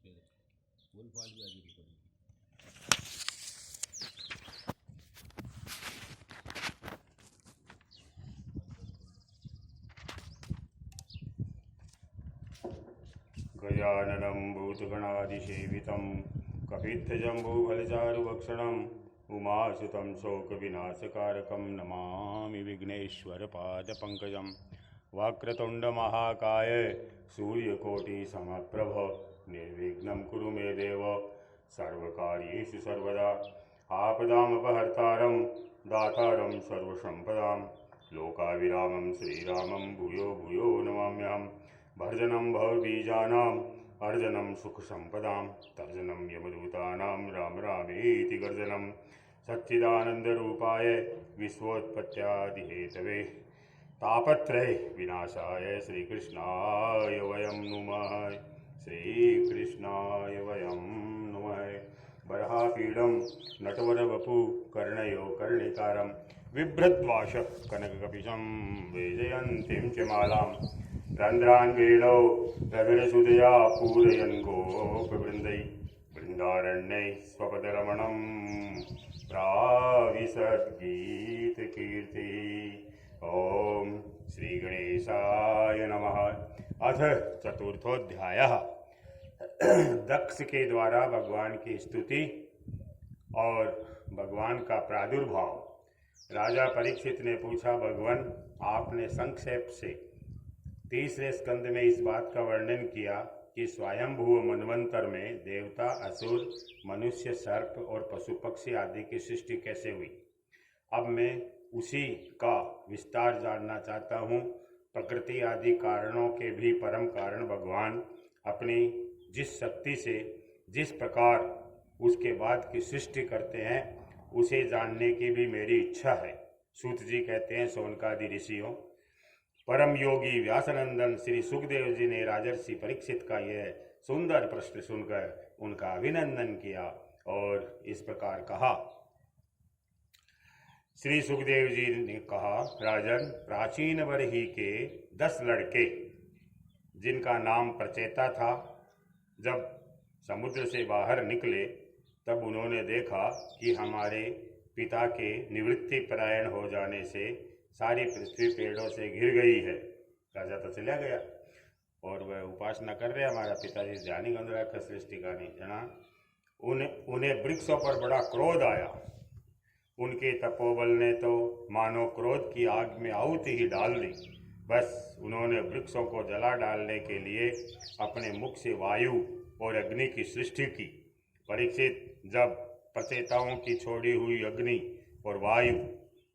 पे फूल फाल भी आगे भी पड़ेगी। गजाननं भूतगणादिसेवितं कपित्थजम्बूफलचारुभक्षणम् उमासुतं शोकविनाशकारकं नमामि विघ्नेश्वरपादपङ्कजं। वक्रतुण्डमहाकाय सूर्यकोटिसमप्रभ निर्विघ्नं कुरु मे देव सर्वकार्येषु सर्वदा। आपदामपहर्तारं दातारं सर्वसम्पदां लोकाभिरामं श्रीरामं भूयो भूयो नमाम्यहम्। भर्जनं भवबीजानाम् अर्जनं सुखसम्पदां तर्जनं यमदूतानां राम रामेति गर्जनं। सच्चिदानन्दरूपाय विश्वोत्पत्त्यादिहेतवे तापत्रय विनाशाय श्रीकृष्णाय वयं नुमः। श्रीकृष्णाय वयं नुमः। बर्हापीडं नटवरवपु कर्णयो कर्णिकारं बिभ्रद्वाश कनककपिशं वैजयन्तीं च मालां। रन्ध्रान्वेणौ रविरसुदया पूरयन् गोपवृन्दै वृन्दारण्यै स्वपदरमणं प्राविशद्गीतकीर्तिः। ॐ श्रीगणेशाय नमः। अथ चतुर्थोऽध्यायः। दक्ष के द्वारा भगवान की स्तुति और भगवान का प्रादुर्भाव। राजा परीक्षित ने पूछा, भगवान आपने संक्षेप से तीसरे स्कंद में इस बात का वर्णन किया कि स्वयंभू मनवंतर में देवता, असुर, मनुष्य, सर्प और पशु पक्षी आदि की सृष्टि कैसे हुई। अब मैं उसी का विस्तार जानना चाहता हूँ। प्रकृति आदि कारणों के भी परम कारण भगवान अपनी जिस शक्ति से जिस प्रकार उसके बाद की सृष्टि करते हैं उसे जानने की भी मेरी इच्छा है। सूत जी कहते हैं, शौनकादि ऋषियों, परम योगी व्यासनंदन श्री सुखदेव जी ने राजर्षि परीक्षित का यह सुंदर प्रश्न सुनकर उनका अभिनंदन किया और इस प्रकार कहा। श्री सुखदेव जी ने कहा, राजन, प्राचीन बरही के 10 लड़के जिनका नाम प्रचेता था, जब समुद्र से बाहर निकले तब उन्होंने देखा कि हमारे पिता के निवृत्ति परायण हो जाने से सारी पृथ्वी पेड़ों से घिर गई है। राजा तो चला गया और वह उपासना कर रहे, हमारा पिताजी ध्यानी गंध रखा सृष्टि का नहीं जना। उन्हें वृक्षों पर बड़ा क्रोध आया। उनके तपोबल ने तो मानो क्रोध की आग में आहुति ही डाल दी। बस उन्होंने वृक्षों को जला डालने के लिए अपने मुख से वायु और अग्नि की सृष्टि की। परीक्षित, जब प्रचेताओं की छोड़ी हुई अग्नि और वायु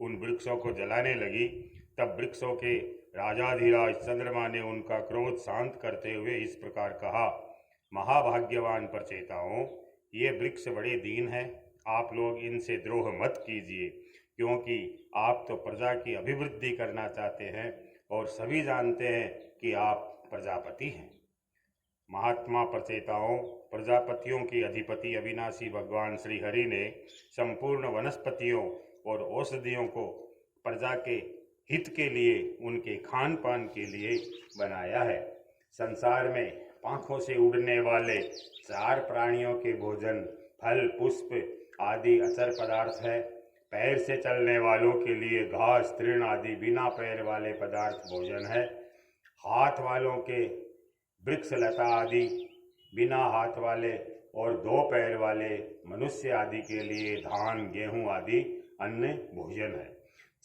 उन वृक्षों को जलाने लगी तब वृक्षों के राजाधिराज चंद्रमा ने उनका क्रोध शांत करते हुए इस प्रकार कहा, महाभाग्यवान प्रचेताओं, ये वृक्ष बड़े दीन हैं। आप लोग इनसे द्रोह मत कीजिए, क्योंकि आप तो प्रजा की अभिवृद्धि करना चाहते हैं और सभी जानते हैं कि आप प्रजापति हैं। महात्मा प्रचेताओं, प्रजापतियों की अधिपति अविनाशी भगवान श्री हरि ने संपूर्ण वनस्पतियों और औषधियों को प्रजा के हित के लिए, उनके खान पान के लिए बनाया है। संसार में पांखों से उड़ने वाले 4 प्राणियों के भोजन फल, पुष्प आदि अचर पदार्थ है। पैर से चलने वालों के लिए घास, तृण आदि बिना पैर वाले पदार्थ भोजन है। हाथ वालों के वृक्ष, लता आदि, बिना हाथ वाले और 2 पैर वाले मनुष्य आदि के लिए धान, गेहूं आदि अन्न भोजन है।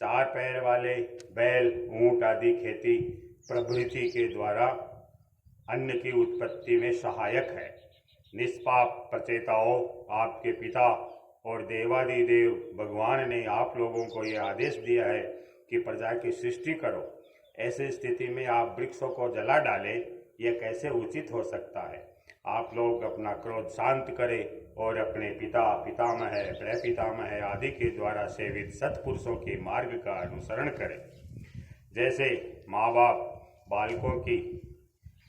4 पैर वाले बैल, ऊंट आदि खेती प्रभृति के द्वारा अन्न की उत्पत्ति में सहायक है। निष्पाप प्रचेताओं, आपके पिता और देवादिदेव भगवान ने आप लोगों को यह आदेश दिया है कि प्रजा की सृष्टि करो। ऐसी स्थिति में आप वृक्षों को जला डालें, यह कैसे उचित हो सकता है। आप लोग अपना क्रोध शांत करें और अपने पिता, पितामह, प्रपितामह आदि के द्वारा सेवित सत्पुरुषों के मार्ग का अनुसरण करें। जैसे माँ बाप बालकों की,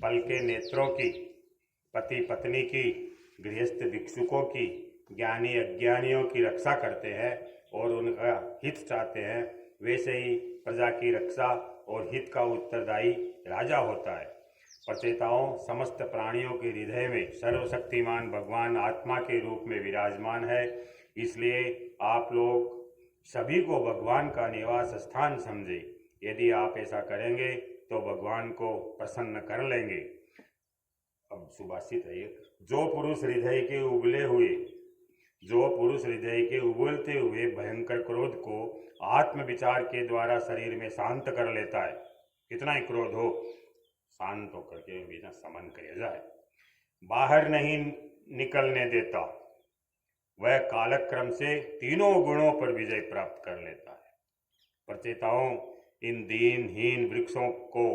पलके नेत्रों की, पति पत्नी की, गृहस्थ भिक्षुकों की, ज्ञानी अज्ञानियों की रक्षा करते हैं और उनका हित चाहते हैं, वैसे ही प्रजा की रक्षा और हित का उत्तरदायी राजा होता है। प्रचेताओं, समस्त प्राणियों के हृदय में सर्वशक्तिमान भगवान आत्मा के रूप में विराजमान है। इसलिए आप लोग सभी को भगवान का निवास स्थान समझे। यदि आप ऐसा करेंगे तो भगवान को प्रसन्न कर लेंगे। अब सुभाषित है ये, जो पुरुष हृदय के उबलते हुए भयंकर क्रोध को आत्म विचार के द्वारा शरीर में शांत कर लेता है, कितना ही क्रोध हो शांत होकर के बिना समन किया जाए, बाहर नहीं निकलने देता, वह कालक्रम से तीनों गुणों पर विजय प्राप्त कर लेता है। प्रचेताओं, इन दीनहीन वृक्षों को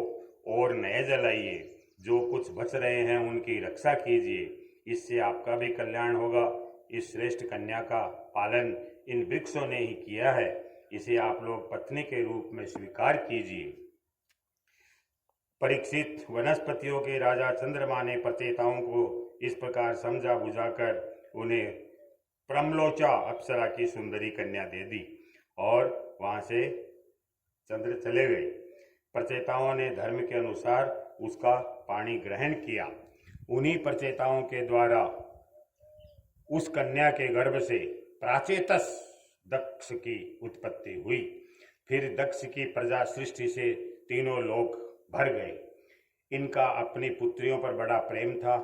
और न जलाइए, जो कुछ बच रहे हैं उनकी रक्षा कीजिए, इससे आपका भी कल्याण होगा। इस श्रेष्ठ कन्या का पालन इन वृक्षों ने ही किया है, इसे आप लोग पत्नी के रूप में स्वीकार कीजिए। परीक्षित, वनस्पतियों के राजा चंद्रमा ने प्रचेताओं को इस प्रकार समझा बुझाकर उन्हें प्रमलोचा अप्सरा की सुंदरी कन्या दे दी और वहां से चंद्र चले गए। प्रचेताओं ने धर्म के अनुसार उसका पानी ग्रहण किया। उन्हीं प्रचेताओं के द्वारा उस कन्या के गर्भ से प्राचेतस दक्ष की उत्पत्ति हुई। फिर दक्ष की प्रजा सृष्टि से तीनों लोक भर गए। इनका अपनी पुत्रियों पर बड़ा प्रेम था।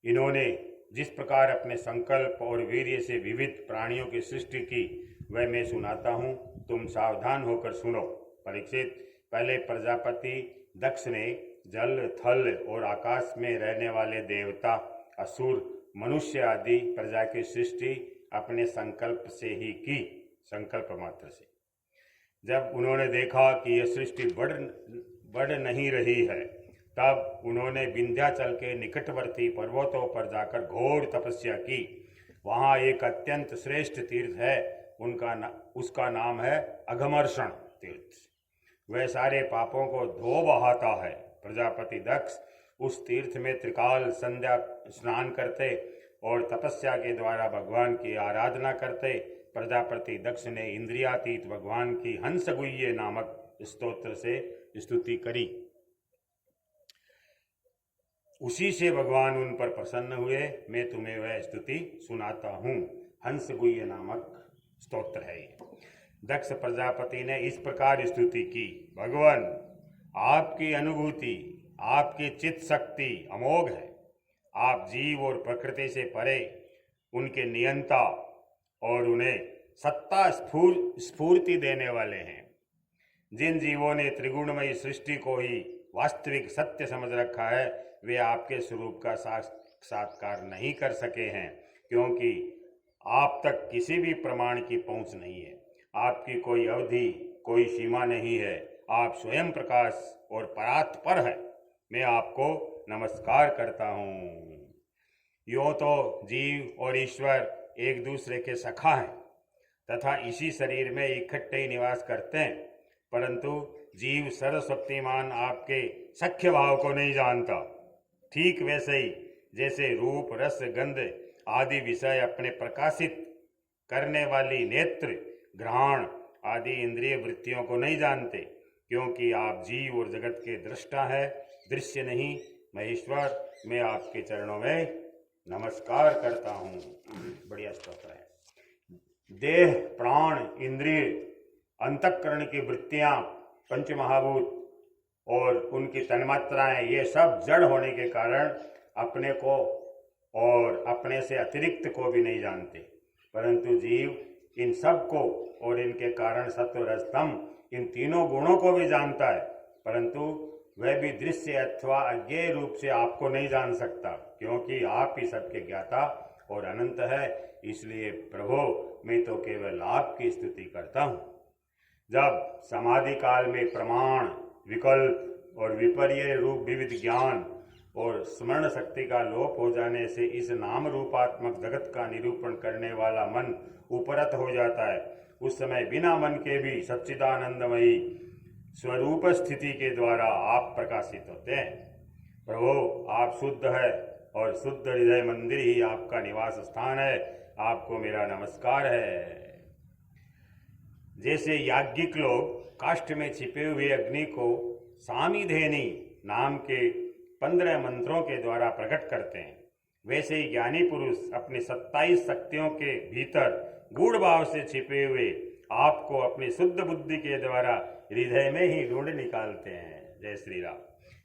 इन्होंने जिस प्रकार अपने संकल्प और वीर्य से विविध प्राणियों की सृष्टि की, वह मैं सुनाता हूँ, तुम सावधान होकर सुनो। परीक्षित, पहले प्रजापति दक्ष ने जल, थल और आकाश में रहने वाले देवता, असुर, मनुष्य आदि प्रजा की सृष्टि अपने संकल्प से ही की, संकल्प मात्र से। जब उन्होंने देखा कि यह सृष्टि बढ़ नहीं रही है, तब उन्होंने विंध्याचल के निकटवर्ती पर्वतों पर जाकर घोर तपस्या की। वहाँ एक अत्यंत श्रेष्ठ तीर्थ है, उसका नाम है अघमर्षण तीर्थ। वह सारे पापों को धो बहाता है। प्रजापति दक्ष उस तीर्थ में त्रिकाल संध्या स्नान करते और तपस्या के द्वारा भगवान की आराधना करते। प्रजापति दक्ष ने इंद्रियातीत भगवान की हंसगुह्य नामक स्तोत्र से स्तुति करी। उसी से भगवान उन पर प्रसन्न हुए। मैं तुम्हें वह स्तुति सुनाता हूँ। हंसगुह्य नामक स्तोत्र है ये। दक्ष प्रजापति ने इस प्रकार स्तुति की, भगवान, आपकी अनुभूति, आपकी चित्त शक्ति अमोघ है। आप जीव और प्रकृति से परे उनके नियंता और उन्हें सत्ता स्फूर्ति देने वाले हैं। जिन जीवों ने त्रिगुणमयी सृष्टि को ही वास्तविक सत्य समझ रखा है, वे आपके स्वरूप का साक्षात्कार नहीं कर सके हैं, क्योंकि आप तक किसी भी प्रमाण की पहुंच नहीं है। आपकी कोई अवधि, कोई सीमा नहीं है। आप स्वयं प्रकाश और परात्पर है। मैं आपको नमस्कार करता हूँ। यूँ तो जीव और ईश्वर एक दूसरे के सखा हैं तथा इसी शरीर में इकट्ठे ही निवास करते हैं, परंतु जीव सर्वशक्तिमान आपके सख्य भाव को नहीं जानता। ठीक वैसे ही जैसे रूप, रस, गंध आदि विषय अपने प्रकाशित करने वाली नेत्र, घ्राण आदि इंद्रिय वृत्तियों को नहीं जानते, क्योंकि आप जीव और जगत के दृष्टा है, दृश्य नहीं। महेश्वर, मैं आपके चरणों में नमस्कार करता हूँ। बढ़िया स्तोत्र है। देह, प्राण, इंद्रिय, अंतःकरण की वृत्तियाँ, पंचमहाभूत और उनकी तन्मात्राएं, ये सब जड़ होने के कारण अपने को और अपने से अतिरिक्त को भी नहीं जानते, परंतु जीव इन सब को और इनके कारण सत्व, रज, तम इन तीनों गुणों को भी जानता है, परंतु वह भी दृश्य अथवा अज्ञेय रूप से आपको नहीं जान सकता, क्योंकि आप ही सबके ज्ञाता और अनंत है। इसलिए प्रभु, मैं तो केवल आपकी स्तुति करता हूँ। जब समाधि काल में प्रमाण, विकल्प और विपर्य रूप विविध ज्ञान और स्मरण शक्ति का लोप हो जाने से इस नाम रूपात्मक जगत का निरूपण करने वाला मन उपरत हो जाता है, उस समय बिना मन के भी सच्चिदानंदमयी स्वरूप स्थिति के द्वारा आप प्रकाशित होते हैं। प्रभु, आप शुद्ध है और शुद्ध हृदय मंदिर ही आपका निवास स्थान है। आपको मेरा नमस्कार है। जैसे याज्ञिक लोग काष्ठ में छिपे हुए अग्नि को सामीधेनी नाम के 15 मंत्रों के द्वारा प्रकट करते हैं, वैसे ही ज्ञानी पुरुष अपनी 27 शक्तियों के भीतर गूढ़ भाव से छिपे हुए आपको अपनी शुद्ध बुद्धि के द्वारा हृदय में ही ढूंढ निकालते हैं। जय श्री राम।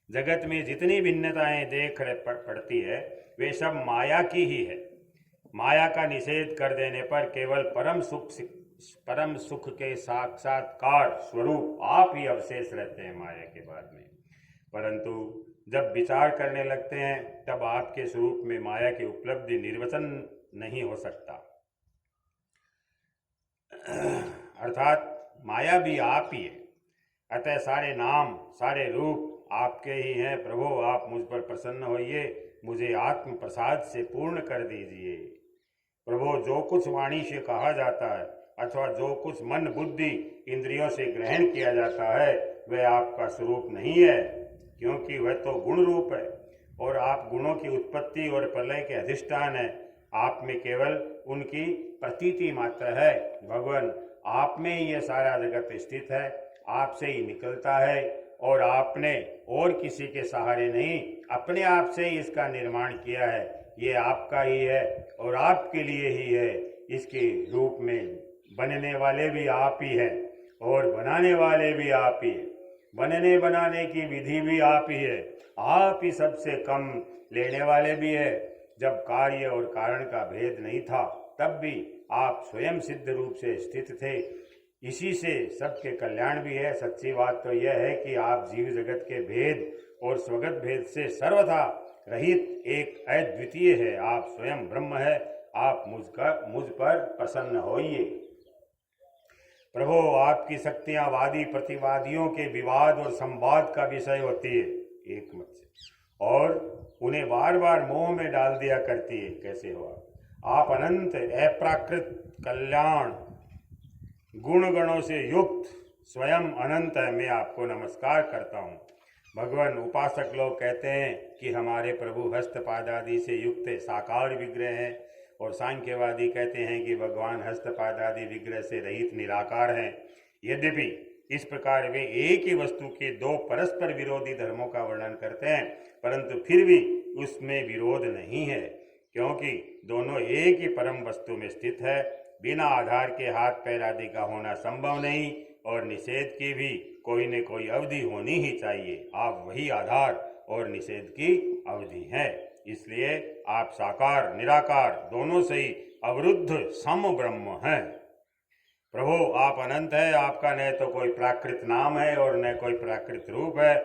जगत में जितनी भिन्नताएं देख पड़ती है वे सब माया की ही है। माया का निषेध कर देने पर केवल परम सुख के साक्षात्कार स्वरूप आप ही अवशेष रहते हैं माया के बाद में। परंतु जब विचार करने लगते हैं तब आपके स्वरूप में माया की उपलब्धि निर्वचन नहीं हो सकता। अर्थात माया भी आप ही है। अतः सारे नाम सारे रूप आपके ही हैं। प्रभु आप मुझ पर प्रसन्न होइए, मुझे आत्म प्रसाद से पूर्ण कर दीजिए। प्रभु जो कुछ वाणी से कहा जाता है अथवा जो कुछ मन बुद्धि इंद्रियों से ग्रहण किया जाता है वह आपका स्वरूप नहीं है, क्योंकि वह तो गुण रूप है और आप गुणों की उत्पत्ति और प्रलय के अधिष्ठान है। आप में केवल उनकी प्रतीति मात्र है। भगवान आप में ही यह सारा जगत स्थित है, आपसे ही निकलता है और आपने और किसी के सहारे नहीं अपने आप से ही इसका निर्माण किया है। ये आपका ही है और आपके लिए ही है। इसके रूप में बनने वाले भी आप ही है और बनाने वाले भी आप ही है। बनने बनाने की विधि भी आप ही है। आप ही सबसे कम लेने वाले भी है। जब कार्य और कारण का भेद नहीं था तब भी आप स्वयं सिद्ध रूप से स्थित थे। इसी से सबके कल्याण भी है। सच्ची बात तो यह है कि आप जीव जगत के भेद और स्वगत भेद से सर्वथा रहित एक अद्वितीय है। आप स्वयं ब्रह्म है। आप मुझ पर प्रसन्न होइए। प्रभु आपकी शक्तियां वादी प्रतिवादियों के विवाद और संवाद का विषय होती है एक मत से, और उन्हें बार बार मोह में डाल दिया करती है। कैसे हो आप अनंत अप्राकृत कल्याण गुण गणों से युक्त स्वयं अनंत है। मैं आपको नमस्कार करता हूँ। भगवान उपासक लोग कहते हैं कि हमारे प्रभु हस्तपाद आदि से युक्त साकार विग्रह हैं, और सांख्यवादी कहते हैं कि भगवान हस्तपाद आदि विग्रह से रहित निराकार हैं। यद्यपि इस प्रकार वे एक ही वस्तु के दो परस्पर विरोधी धर्मों का वर्णन करते हैं, परंतु फिर भी उसमें विरोध नहीं है, क्योंकि दोनों एक ही परम वस्तु में स्थित है। बिना आधार के हाथ पैर आदि का होना संभव नहीं, और निषेध की भी कोई न कोई अवधि होनी ही चाहिए। आप वही आधार और निषेध की अवधि हैं। इसलिए आप साकार निराकार दोनों से ही अवरुद्ध सम ब्रह्म हैं। प्रभु आप अनंत है। आपका न तो कोई प्राकृत नाम है और न कोई प्राकृत रूप है।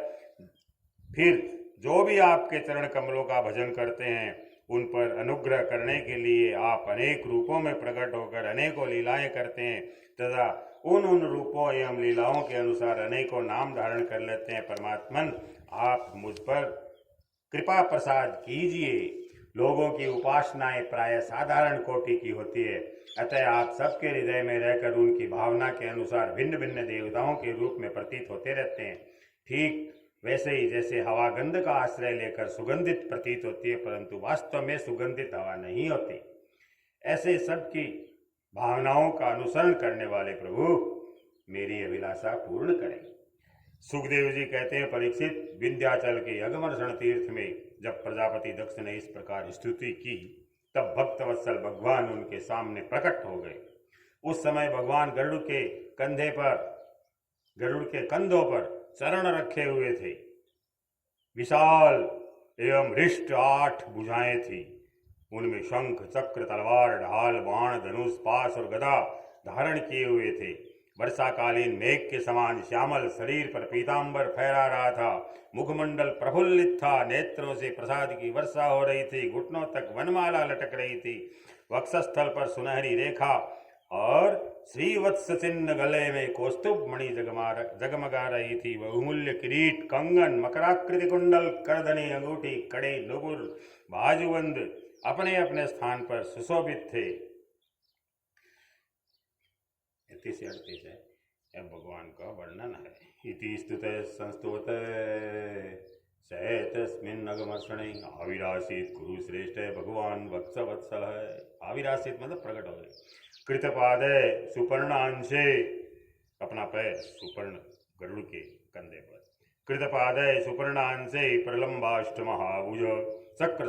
फिर जो भी आपके चरण कमलों का भजन करते हैं उन पर अनुग्रह करने के लिए आप अनेक रूपों में प्रकट होकर अनेकों लीलाएं करते हैं, तथा उन रूपों एवं लीलाओं के अनुसार अनेकों नाम धारण कर लेते हैं। परमात्मन आप मुझ पर कृपा प्रसाद कीजिए। लोगों की उपासनाएं प्राय साधारण कोटि की होती है, अतः आप सबके हृदय में रहकर उनकी भावना के अनुसार भिन्न भिन्न देवताओं के रूप में प्रतीत होते रहते हैं। ठीक वैसे ही जैसे हवा गंध का आश्रय लेकर सुगंधित प्रतीत होती है, परंतु वास्तव में सुगंधित हवा नहीं होती, ऐसे सबकी भावनाओं का अनुसरण करने वाले प्रभु मेरी अभिलाषा पूर्ण करें। सुखदेव जी कहते हैं, परीक्षित, विंध्याचल के अगमर्षण तीर्थ में जब प्रजापति दक्ष ने इस प्रकार स्तुति की तब भक्तवत्सल भगवान उनके सामने प्रकट हो गए। उस समय भगवान गरुड़ के कंधों पर चरण रखे हुए थे। विशाल एवं हृष्ट 8 भुजाएं थी। उनमें शंख चक्र तलवार ढाल बाण धनुष पाश और गदा धारण किए हुए थे। वर्षाकालीन मेघ के समान श्यामल शरीर पर पीतांबर फहरा रहा था। मुखमंडल प्रफुल्लित था। नेत्रों से प्रसाद की वर्षा हो रही थी। घुटनों तक वनमाला लटक रही थी। वक्षस्थल पर सुनहरी रेखा और श्रीवत्स चिन्ह गले में कौस्तुभ मणि जगमगा रही थी। बहुमूल्य किरीट कंगन मकराकृति कुंडल करधनी अंगूठी कड़े नुपुर बाजूबंद अपने अपने स्थान पर सुशोभित थे। 38 है। यह भगवान का वर्णन है। इति स्तुते संस्तुते तस्मिन् अगमर्षणे आविरासित गुरु श्रेष्ठ भगवान वत्स वत्सल है। आविरासित मतलब प्रकट हो गए। कृतपादे सुपर्णांशे, अपना पैर सुपर्ण गरुड़ के कंधे पर। कृतपादय सुपर्णांसे प्रलंबाष्ट महाभुज चक्र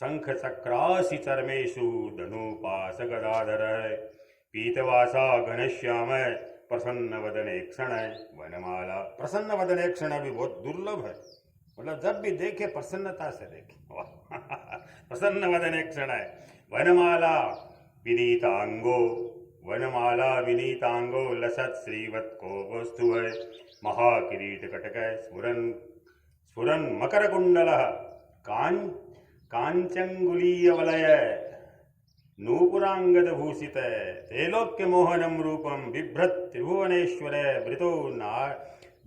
शंख चक्रासि चर्मेषु धनुपास गदाधर पीतवासा घनश्याम प्रसन्न वदने क्षण वनमाला। प्रसन्न वदने क्षण भी बहुत दुर्लभ है, मतलब जब भी देखे प्रसन्नता से देखे। प्रसन्न वदने क्षण है। वनमाला विनीतांगो, वनमाला विनीतांगो लसत श्रीवत को वस्तु है। महाकिरीट कटक स्फुरन मकर कुंडल कांचंगुलीय वलय नूपुरांगद भूषित त्रैलोक्य मोहनम रूपम बिभ्रत त्रिभुवनेश्वर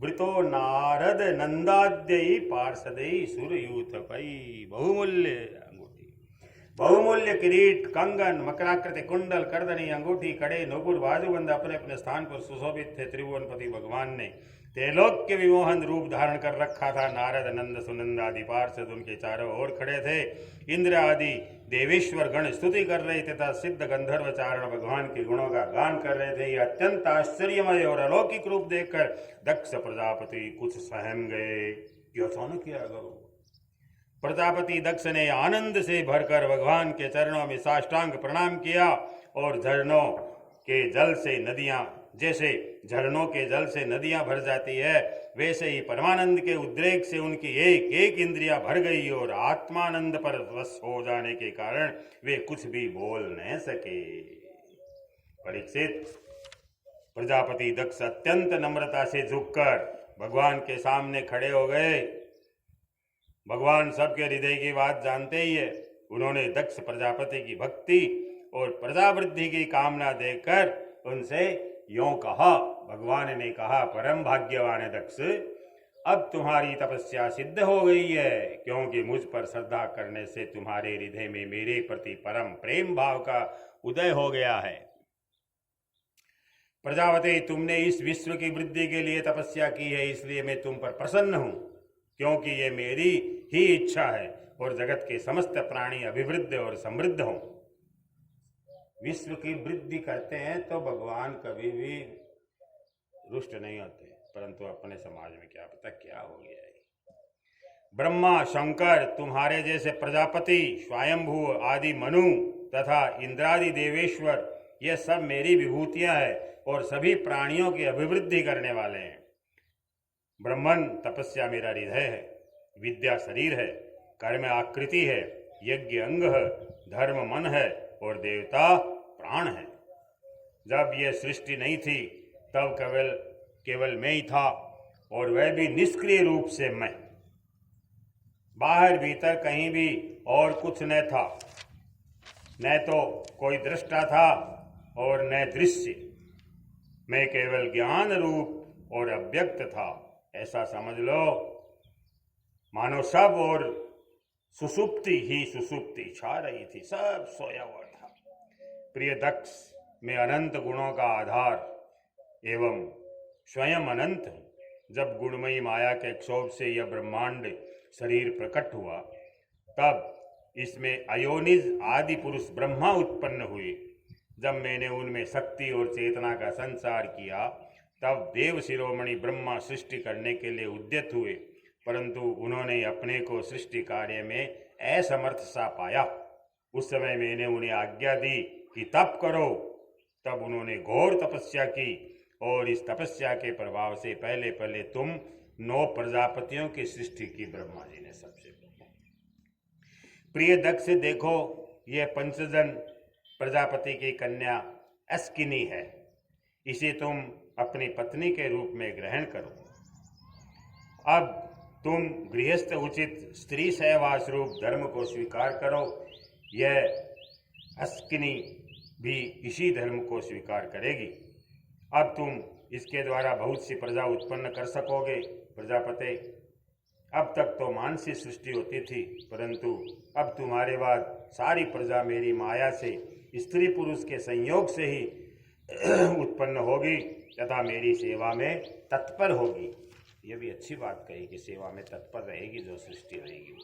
वृतो नारद नंदाद्ययी पार्षदयी सुरयूथ पै। बहुमूल्य अंगूठी, बहुमूल्य किरीट, कंगन, मकराकृति कुंडल, करदनी, अंगूठी, कड़े, नूपुर, बाजूबंद अपने अपने स्थान पर सुशोभित थे। त्रिभुवनपति भगवान ने त्रैलोक्य विमोहन रूप धारण कर रखा था। नारद, नंद, सुनंद आदि पार्षद उनके चारों ओर खड़े थे। इंद्र आदि देवेश्वर गण स्तुति कर रहे थे तथा सिद्ध गंधर्व चारण भगवान के गुणों का गान कर रहे थे। यह अत्यंत आश्चर्यमय और अलौकिक रूप देखकर दक्ष प्रजापति कुछ सहम गए। यह अचानक क्या गौ। प्रजापति दक्ष ने आनंद से भरकर भगवान के चरणों में साष्टांग प्रणाम किया और झरनों के जल से नदियां, जैसे झरनों के जल से नदियां भर जाती है, वैसे ही परमानंद के उद्रेक से उनकी एक एक इंद्रियां भर गई और आत्मानंद पर वश हो जाने के कारण वे कुछ भी बोल नहीं सके। परीक्षित, प्रजापति दक्ष अत्यंत नम्रता से झुककर भगवान के सामने खड़े हो गए। भगवान सबके हृदय की बात जानते ही है। उन्होंने दक्ष प्रजापति की भक्ति और प्रजावृद्धि की कामना देखकर उनसे यों कहा। भगवान ने कहा, परम भाग्यवान है दक्ष, अब तुम्हारी तपस्या सिद्ध हो गई है, क्योंकि मुझ पर श्रद्धा करने से तुम्हारे हृदय में मेरे प्रति परम प्रेम भाव का उदय हो गया है। प्रजापति, तुमने इस विश्व की वृद्धि के लिए तपस्या की है, इसलिए मैं तुम पर प्रसन्न हूं, क्योंकि ये मेरी ही इच्छा है और जगत के समस्त प्राणी अभिवृद्ध और समृद्ध हों। विश्व की वृद्धि करते हैं तो भगवान कभी भी रुष्ट नहीं होते, परंतु अपने समाज में क्या पता क्या हो गया है। ब्रह्मा, शंकर, तुम्हारे जैसे प्रजापति, स्वयंभू आदि मनु तथा इंद्रादि देवेश्वर, ये सब मेरी विभूतियां हैं और सभी प्राणियों की अभिवृद्धि करने वाले हैं। ब्रह्मन तपस्या मेरा हृदय है, विद्या शरीर है, कर्म आकृति है, यज्ञ अंग है, धर्म मन है और देवता प्राण है। जब यह सृष्टि नहीं थी तब केवल मैं ही था, और वह भी निष्क्रिय रूप से मैं। बाहर भीतर कहीं भी और कुछ न था, न तो कोई दृष्टा था और न दृश्य। मैं केवल ज्ञान रूप और अव्यक्त था, ऐसा समझ लो। मानो सब और सुसुप्ति ही सुसुप्ति छा रही थी, सब सोया हुआ था। प्रिय दक्ष, मैं अनंत गुणों का आधार एवं स्वयं अनंत हूँ। जब गुणमयी माया के क्षोभ से यह ब्रह्मांड शरीर प्रकट हुआ, तब इसमें अयोनिज आदि पुरुष ब्रह्मा उत्पन्न हुए। जब मैंने उनमें शक्ति और चेतना का संचार किया, तब देव शिरोमणि ब्रह्मा सृष्टि करने के लिए उद्यत हुए, परंतु उन्होंने अपने को सृष्टि कार्य में असमर्थ सा पाया। उस समय मैंने उन्हें आज्ञा दी कि तप करो। तब उन्होंने घोर तपस्या की और इस तपस्या के प्रभाव से पहले तुम 9 प्रजापतियों की सृष्टि की ब्रह्मा जी ने सबसे पहले। प्रिय दक्ष, देखो, यह पंचजन प्रजापति की कन्या अस्किनी है, इसे तुम अपनी पत्नी के रूप में ग्रहण करो। अब तुम गृहस्थ उचित स्त्री सहवास रूप धर्म को स्वीकार करो। यह अस्किनी भी इसी धर्म को स्वीकार करेगी। अब तुम इसके द्वारा बहुत सी प्रजा उत्पन्न कर सकोगे। प्रजापति, अब तक तो मानसी सृष्टि होती थी, परंतु अब तुम्हारे बाद सारी प्रजा मेरी माया से स्त्री पुरुष के संयोग से ही उत्पन्न होगी तथा मेरी सेवा में तत्पर होगी। यह भी अच्छी बात कही कि सेवा में तत्पर रहेगी जो सृष्टि रहेगी।